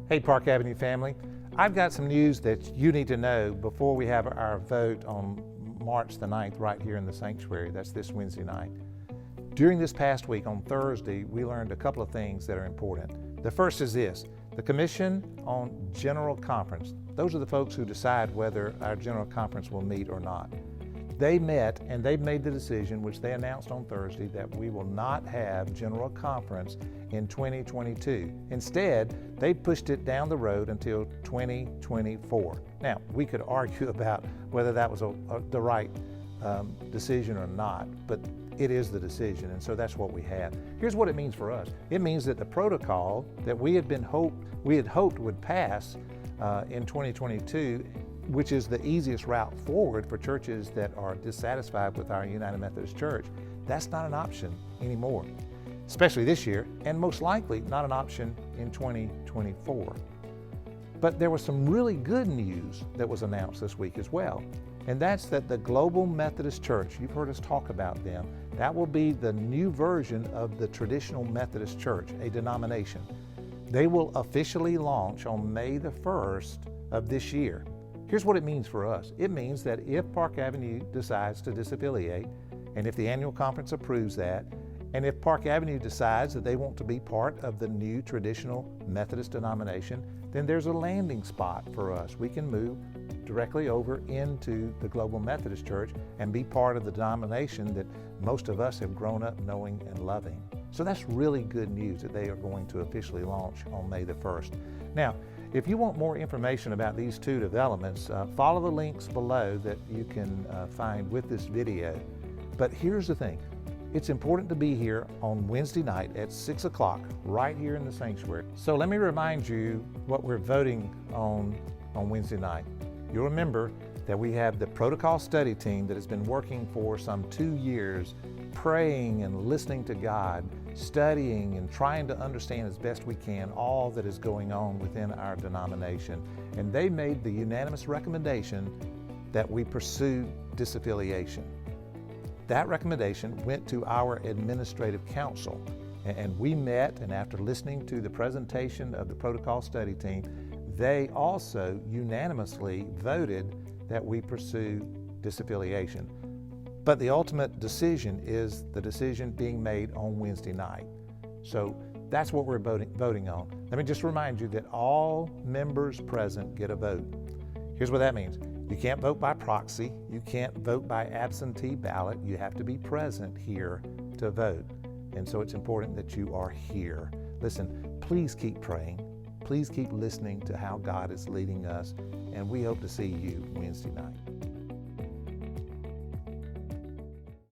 Hey Park Avenue family, I've got some news that you need to know before we have our vote on March the 9th right here in the sanctuary. That's this Wednesday night. During this past week on Thursday, we learned a couple of things that are important. The first is this: the Commission on General Conference. Those are the folks who decide whether our General Conference will meet or not. They met and they've made the decision, which they announced on Thursday, that we will not have General Conference in 2022. Instead, they pushed it down the road until 2024. Now, we could argue about whether that was the right decision or not, but it is the decision, and so that's what we have. Here's what it means for us. It means that the protocol that we had hoped would pass in 2022, which is the easiest route forward for churches that are dissatisfied with our United Methodist Church, that's not an option anymore, especially this year, and most likely not an option in 2024. But there was some really good news that was announced this week as well, and that's that the Global Methodist Church, you've heard us talk about them, that will be the new version of the traditional Methodist Church, a denomination. They will officially launch on May the 1st of this year. Here's what it means for us. It means that if Park Avenue decides to disaffiliate, and if the annual conference approves that, and if Park Avenue decides that they want to be part of the new traditional Methodist denomination, then there's a landing spot for us. We can move directly over into the Global Methodist Church and be part of the denomination that most of us have grown up knowing and loving. So that's really good news that they are going to officially launch on May the 1st. Now, if you want more information about these two developments, follow the links below that you can find with this video. But here's the thing. It's important to be here on Wednesday night at 6 o'clock, right here in the sanctuary. So let me remind you what we're voting on Wednesday night. You'll remember that we have the protocol study team that has been working for some 2 years, praying and listening to God, studying and trying to understand as best we can all that is going on within our denomination. And they made the unanimous recommendation that we pursue disaffiliation. That recommendation went to our administrative council, and we met, and after listening to the presentation of the protocol study team, they also unanimously voted that we pursue disaffiliation. But the ultimate decision is the decision being made on Wednesday night. So that's what we're voting on. Let me just remind you that all members present get a vote. Here's what that means. You can't vote by proxy. You can't vote by absentee ballot. You have to be present here to vote. And so it's important that you are here. Listen, please keep praying. Please keep listening to how God is leading us. And we hope to see you Wednesday night.